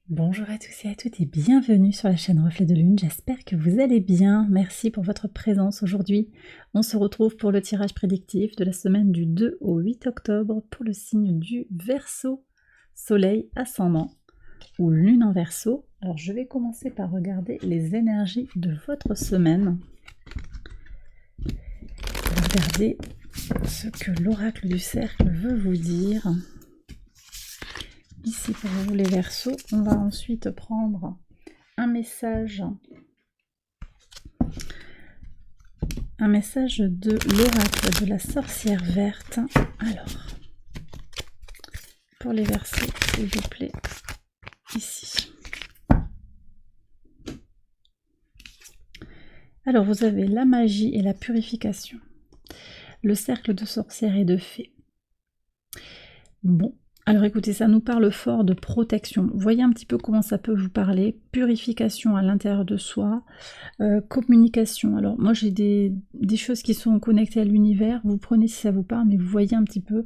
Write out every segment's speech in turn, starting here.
Bonjour à tous et à toutes et bienvenue sur la chaîne Reflet de Lune, j'espère que vous allez bien, merci pour votre présence aujourd'hui. On se retrouve pour le tirage prédictif de la semaine du 2 au 8 octobre pour le signe du Verseau, Soleil ascendant ou Lune en Verseau. Alors je vais commencer par regarder les énergies de votre semaine. Regardez ce que l'oracle du cercle veut vous dire. Ici pour vous les Verseaux, on va ensuite prendre un message de l'oracle de la sorcière verte. Alors, pour les Verseaux, s'il vous plaît, ici. Alors, vous avez la magie et la purification, le cercle de sorcières et de fées. Bon. Alors écoutez, ça nous parle fort de protection. Voyez un petit peu comment ça peut vous parler. Purification à l'intérieur de soi, communication. Alors moi j'ai des choses qui sont connectées à l'univers. Vous prenez si ça vous parle, mais vous voyez un petit peu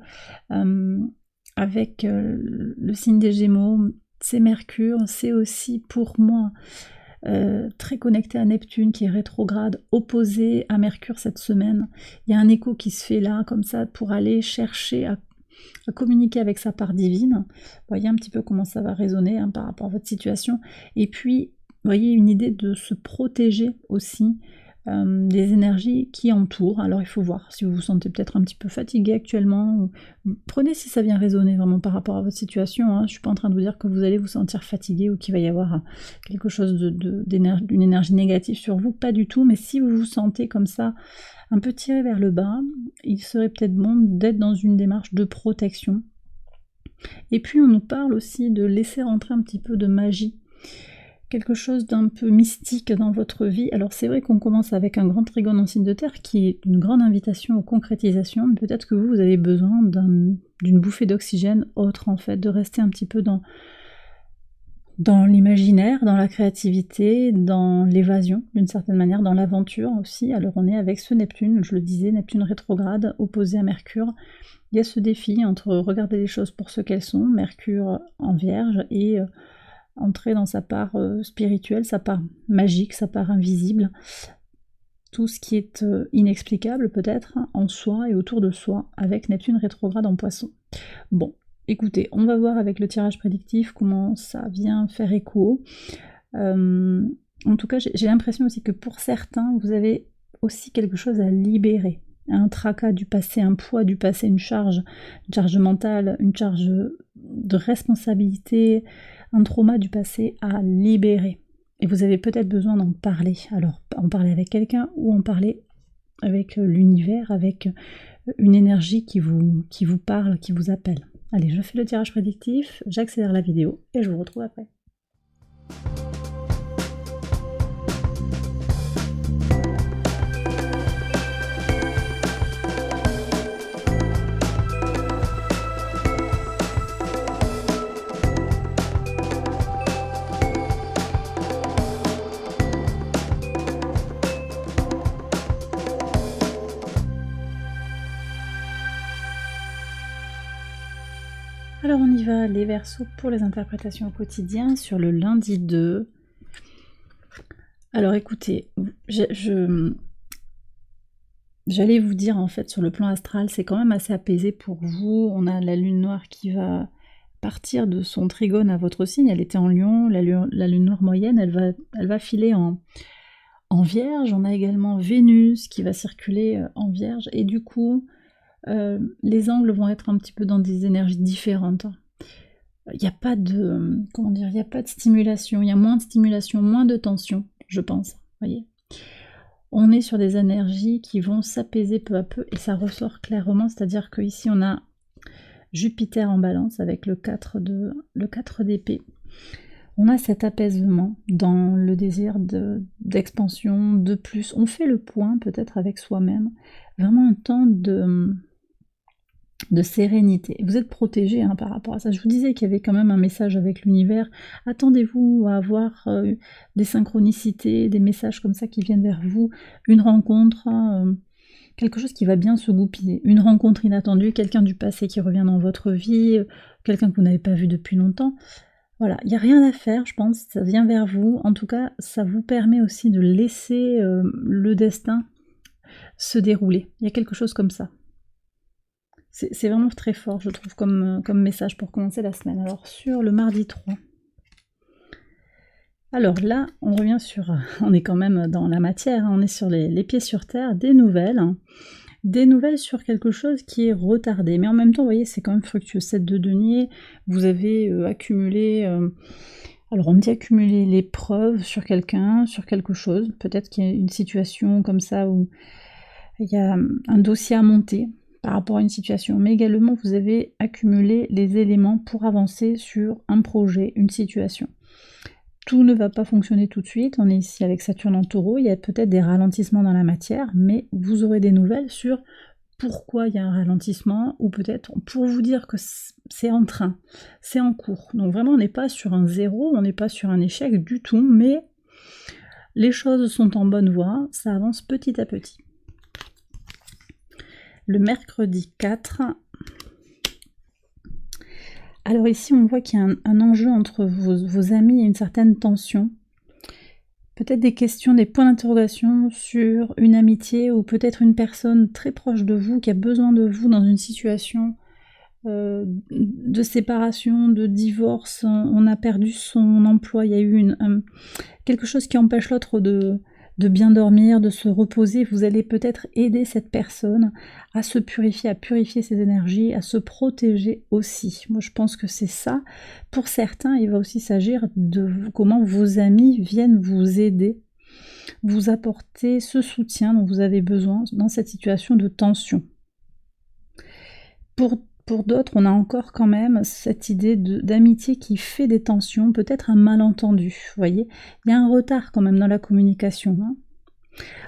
avec le signe des Gémeaux, c'est Mercure, c'est aussi pour moi très connecté à Neptune qui est rétrograde, opposé à Mercure cette semaine. Il y a un écho qui se fait là, comme ça, pour aller chercher à communiquer avec sa part divine. Voyez un petit peu comment ça va résonner par rapport à votre situation. Et puis, voyez une idée de se protéger aussi des énergies qui entourent. Alors il faut voir si vous vous sentez peut-être un petit peu fatigué actuellement. Prenez si ça vient résonner vraiment par rapport à votre situation. Je ne suis pas en train de vous dire que vous allez vous sentir fatigué ou qu'il va y avoir quelque chose d'une énergie négative sur vous. Pas du tout, mais si vous vous sentez comme ça, un peu tiré vers le bas, il serait peut-être bon d'être dans une démarche de protection. Et puis on nous parle aussi de laisser rentrer un petit peu de magie, quelque chose d'un peu mystique dans votre vie. Alors c'est vrai qu'on commence avec un grand trigone en signe de terre qui est une grande invitation aux concrétisations, mais peut-être que vous avez besoin d'une bouffée d'oxygène autre en fait, de rester un petit peu dans l'imaginaire, dans la créativité, dans l'évasion d'une certaine manière, dans l'aventure aussi. Alors on est avec ce Neptune, je le disais, Neptune rétrograde opposé à Mercure. Il y a ce défi entre regarder les choses pour ce qu'elles sont, Mercure en Vierge, et entrer dans sa part spirituelle, sa part magique, sa part invisible, tout ce qui est inexplicable peut-être en soi et autour de soi, avec Neptune rétrograde en Poisson. Bon. Écoutez, on va voir avec le tirage prédictif comment ça vient faire écho. En tout cas, j'ai l'impression aussi que pour certains, vous avez aussi quelque chose à libérer. Un tracas du passé, un poids du passé, une charge mentale, une charge de responsabilité, un trauma du passé à libérer. Et vous avez peut-être besoin d'en parler. Alors, en parler avec quelqu'un ou en parler avec l'univers, avec une énergie qui vous parle, qui vous appelle. Allez, je fais le tirage prédictif, j'accélère la vidéo et je vous retrouve après. Alors on y va, les Verseaux pour les interprétations au quotidien sur le lundi 2. Alors écoutez, j'allais vous dire en fait sur le plan astral, c'est quand même assez apaisé pour vous. On a la lune noire qui va partir de son trigone à votre signe, elle était en Lion, la lune noire moyenne, elle va filer en Vierge. On a également Vénus qui va circuler en Vierge et du coup les angles vont être un petit peu dans des énergies différentes. Il n'y a pas de, il n'y a pas de stimulation, il y a moins de stimulation, moins de tension, je pense, voyez. On est sur des énergies qui vont s'apaiser peu à peu et ça ressort clairement, c'est-à-dire qu'ici on a Jupiter en balance avec le 4 d'épée. On a cet apaisement dans le désir d'expansion, de plus. On fait le point peut-être avec soi-même, vraiment un temps de sérénité. Vous êtes protégé par rapport à ça. Je vous disais qu'il y avait quand même un message avec l'univers. Attendez-vous à avoir des synchronicités, des messages comme ça qui viennent vers vous, une rencontre, quelque chose qui va bien se goupiller, une rencontre inattendue, quelqu'un du passé qui revient dans votre vie, quelqu'un que vous n'avez pas vu depuis longtemps. Voilà, il n'y a rien à faire, je pense, ça vient vers vous. En tout cas, ça vous permet aussi de laisser le destin se dérouler. Il y a quelque chose comme ça. C'est vraiment très fort, je trouve, comme message pour commencer la semaine. Alors, sur le mardi 3. Alors là, on revient sur... On est quand même dans la matière, hein, on est sur les pieds sur terre, des nouvelles. Des nouvelles sur quelque chose qui est retardé. Mais en même temps, vous voyez, c'est quand même fructueux. 7 de denier, vous avez accumulé... alors on me dit accumuler les preuves sur quelqu'un, sur quelque chose. Peut-être qu'il y a une situation comme ça où il y a un dossier à monter par rapport à une situation. Mais également, vous avez accumulé les éléments pour avancer sur un projet, une situation. Tout ne va pas fonctionner tout de suite, on est ici avec Saturne en Taureau, il y a peut-être des ralentissements dans la matière, mais vous aurez des nouvelles sur pourquoi il y a un ralentissement, ou peut-être pour vous dire que c'est en train, c'est en cours. Donc vraiment, on n'est pas sur un zéro, on n'est pas sur un échec du tout, mais les choses sont en bonne voie, ça avance petit à petit. Le mercredi 4... Alors ici, on voit qu'il y a un enjeu entre vos amis et une certaine tension. Peut-être des questions, des points d'interrogation sur une amitié ou peut-être une personne très proche de vous qui a besoin de vous dans une situation de séparation, de divorce. On a perdu son emploi, il y a eu quelque chose qui empêche l'autre de bien dormir, de se reposer. Vous allez peut-être aider cette personne à se purifier, à purifier ses énergies, à se protéger aussi. Moi, je pense que c'est ça. Pour certains, il va aussi s'agir de comment vos amis viennent vous aider, vous apporter ce soutien dont vous avez besoin dans cette situation de tension. Pour d'autres, on a encore quand même cette idée d'amitié qui fait des tensions, peut-être un malentendu, vous voyez. Il y a un retard quand même dans la communication. Hein.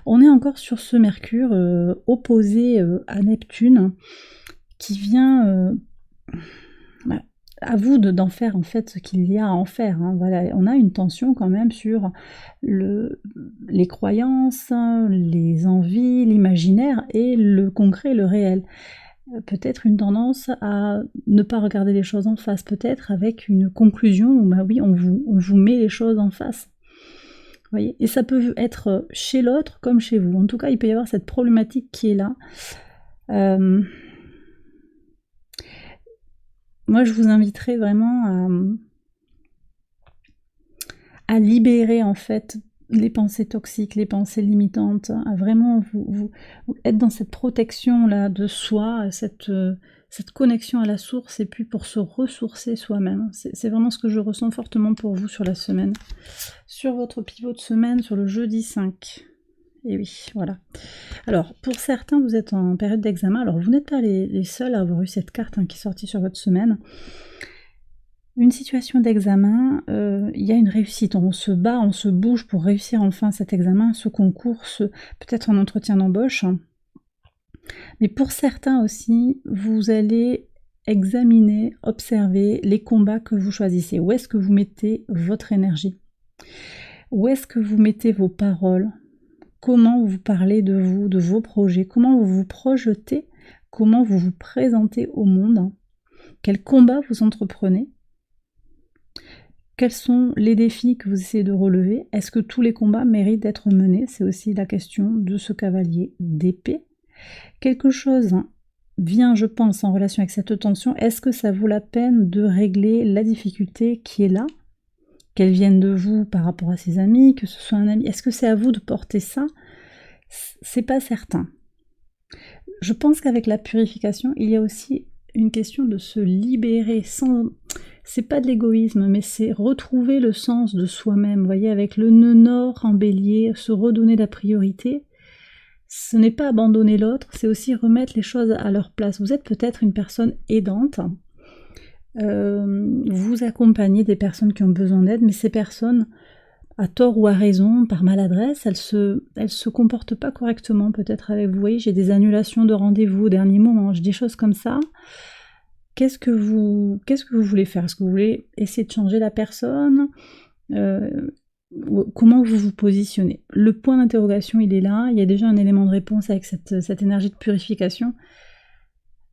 On est encore sur ce Mercure opposé à Neptune qui vient... à vous d'en faire en fait ce qu'il y a à en faire. Hein. Voilà, on a une tension quand même sur les croyances, les envies, l'imaginaire et le concret, le réel. Peut-être une tendance à ne pas regarder les choses en face, peut-être avec une conclusion où bah oui, on vous met les choses en face. Vous voyez, et ça peut être chez l'autre comme chez vous. En tout cas, il peut y avoir cette problématique qui est là. Moi, je vous inviterai vraiment à libérer en fait les pensées toxiques, les pensées limitantes, à vraiment vous être dans cette protection là de soi, cette connexion à la source et puis pour se ressourcer soi-même. C'est vraiment ce que je ressens fortement pour vous sur la semaine. Sur votre pivot de semaine, sur le jeudi 5. Et oui, voilà. Alors, pour certains, vous êtes en période d'examen. Alors, vous n'êtes pas les seuls à avoir eu cette carte qui est sortie sur votre semaine. Une situation d'examen, il y a une réussite, on se bat, on se bouge pour réussir enfin cet examen, ce concours, peut-être un entretien d'embauche. Mais pour certains aussi, vous allez examiner, observer les combats que vous choisissez. Où est-ce que vous mettez votre énergie? Où est-ce que vous mettez vos paroles? Comment vous parlez de vous, de vos projets? Comment vous vous projetez? Comment vous vous présentez au monde? Quels combats vous entreprenez? Quels sont les défis que vous essayez de relever? Est-ce que tous les combats méritent d'être menés? C'est aussi la question de ce cavalier d'épée. Quelque chose vient, je pense, en relation avec cette tension. Est-ce que ça vaut la peine de régler la difficulté qui est là? Qu'elle vienne de vous par rapport à ses amis, que ce soit un ami. Est-ce que c'est à vous de porter ça? C'est pas certain. Je pense qu'avec la purification, il y a aussi une question de se libérer sans... C'est pas de l'égoïsme, mais c'est retrouver le sens de soi-même. Vous voyez, avec le nœud nord en bélier, se redonner la priorité. Ce n'est pas abandonner l'autre, c'est aussi remettre les choses à leur place. Vous êtes peut-être une personne aidante. Vous accompagnez des personnes qui ont besoin d'aide, mais ces personnes, à tort ou à raison, par maladresse, elles se comportent pas correctement peut-être avec vous. Vous voyez, j'ai des annulations de rendez-vous au dernier moment, j'ai des choses comme ça. Qu'est-ce que vous voulez faire? Est-ce que vous voulez essayer de changer la personne? Comment vous vous positionnez? Le point d'interrogation, il est là. Il y a déjà un élément de réponse avec cette énergie de purification.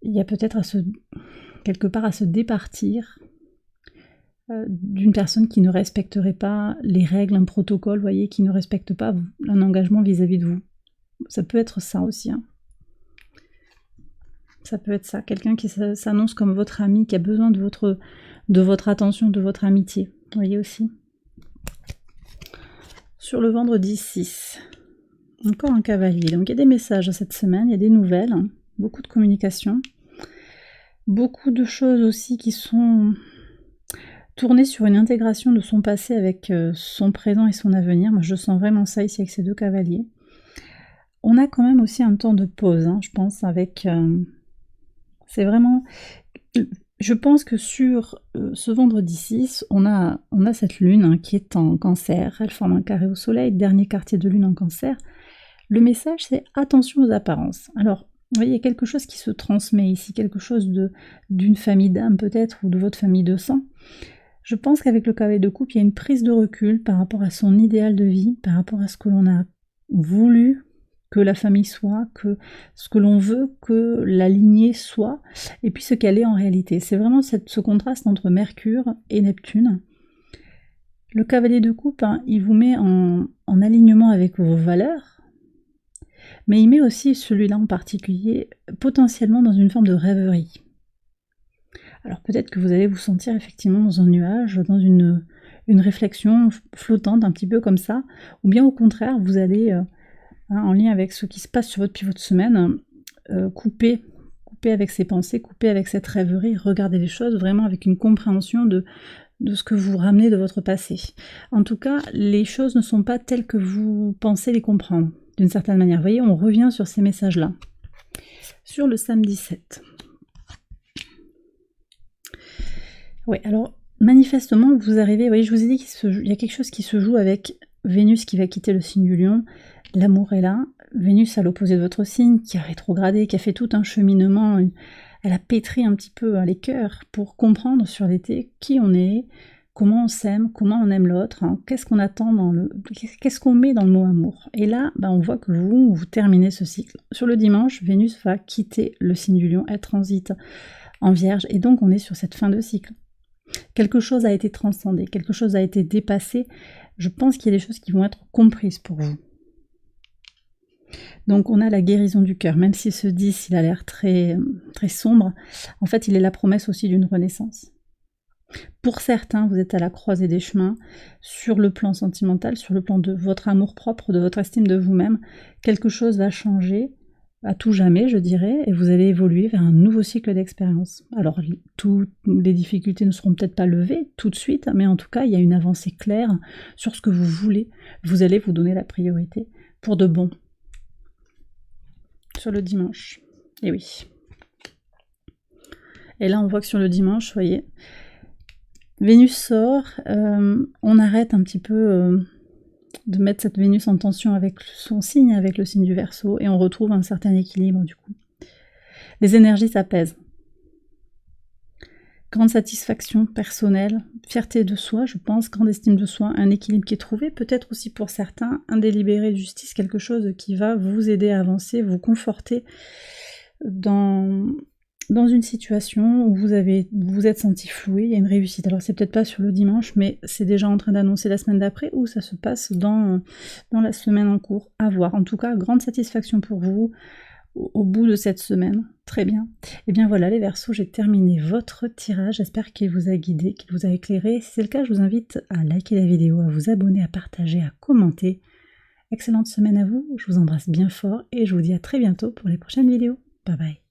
Il y a peut-être quelque part à se départir d'une personne qui ne respecterait pas les règles, un protocole, vous voyez, qui ne respecte pas un engagement vis-à-vis de vous. Ça peut être ça aussi. Hein. Ça peut être ça, quelqu'un qui s'annonce comme votre ami, qui a besoin de votre attention, de votre amitié. Vous voyez aussi. Sur le vendredi 6, encore un cavalier. Donc il y a des messages cette semaine, il y a des nouvelles, hein, beaucoup de communication, beaucoup de choses aussi qui sont tournées sur une intégration de son passé avec son présent et son avenir. Moi je sens vraiment ça ici avec ces deux cavaliers. On a quand même aussi un temps de pause, hein, je pense, avec... c'est vraiment... Je pense que sur ce vendredi 6, on a cette lune hein, qui est en cancer, elle forme un carré au soleil, dernier quartier de lune en cancer. Le message c'est attention aux apparences. Alors, vous voyez, il y a quelque chose qui se transmet ici, quelque chose d'une famille d'âme peut-être, ou de votre famille de sang. Je pense qu'avec le cavalier de coupe, il y a une prise de recul par rapport à son idéal de vie, par rapport à ce que l'on a voulu que la famille soit, que ce que l'on veut que la lignée soit, et puis ce qu'elle est en réalité. C'est vraiment ce contraste entre Mercure et Neptune. Le cavalier de coupe, hein, il vous met en alignement avec vos valeurs, mais il met aussi celui-là en particulier potentiellement dans une forme de rêverie. Alors peut-être que vous allez vous sentir effectivement dans un nuage, dans une réflexion flottante, un petit peu comme ça, ou bien au contraire, vous allez... en lien avec ce qui se passe sur votre pivot de semaine, couper avec ses pensées, couper avec cette rêverie, regarder les choses vraiment avec une compréhension de ce que vous ramenez de votre passé. En tout cas, les choses ne sont pas telles que vous pensez les comprendre, d'une certaine manière. Vous voyez, on revient sur ces messages-là. Sur le samedi 7. Oui, alors, manifestement, vous arrivez, vous voyez, je vous ai dit qu'il y a quelque chose qui se joue avec Vénus qui va quitter le signe du Lion. L'amour est là, Vénus à l'opposé de votre signe, qui a rétrogradé, qui a fait tout un cheminement, elle a pétri un petit peu les cœurs pour comprendre sur l'été qui on est, comment on s'aime, comment on aime l'autre, hein, qu'est-ce qu'on attend qu'est-ce qu'on met dans le mot amour. Et là, on voit que vous terminez ce cycle. Sur le dimanche, Vénus va quitter le signe du Lion, elle transite en Vierge, et donc on est sur cette fin de cycle. Quelque chose a été transcendé, quelque chose a été dépassé. Je pense qu'il y a des choses qui vont être comprises pour vous. Donc on a la guérison du cœur, même si ce 10 il a l'air très, très sombre, en fait il est la promesse aussi d'une renaissance. Pour certains, vous êtes à la croisée des chemins, sur le plan sentimental, sur le plan de votre amour-propre, de votre estime de vous-même, quelque chose va changer, à tout jamais je dirais, et vous allez évoluer vers un nouveau cycle d'expérience. Alors toutes les difficultés ne seront peut-être pas levées tout de suite, mais en tout cas il y a une avancée claire sur ce que vous voulez, vous allez vous donner la priorité pour de bon. Sur le dimanche, et oui. Et là on voit que sur le dimanche, vous voyez, Vénus sort, on arrête un petit peu de mettre cette Vénus en tension avec son signe, avec le signe du Verseau, et on retrouve un certain équilibre du coup. Les énergies s'apaisent. Grande satisfaction personnelle, fierté de soi, je pense, grande estime de soi, un équilibre qui est trouvé, peut-être aussi pour certains, un délibéré de justice, quelque chose qui va vous aider à avancer, vous conforter dans une situation où vous vous êtes senti floué, il y a une réussite. Alors c'est peut-être pas sur le dimanche, mais c'est déjà en train d'annoncer la semaine d'après, ou ça se passe dans la semaine en cours, à voir. En tout cas, grande satisfaction pour vous, au bout de cette semaine. Très bien. Et bien voilà les Verseaux, j'ai terminé votre tirage. J'espère qu'il vous a guidé, qu'il vous a éclairé. Si c'est le cas, je vous invite à liker la vidéo, à vous abonner, à partager, à commenter. Excellente semaine à vous, je vous embrasse bien fort et je vous dis à très bientôt pour les prochaines vidéos. Bye bye.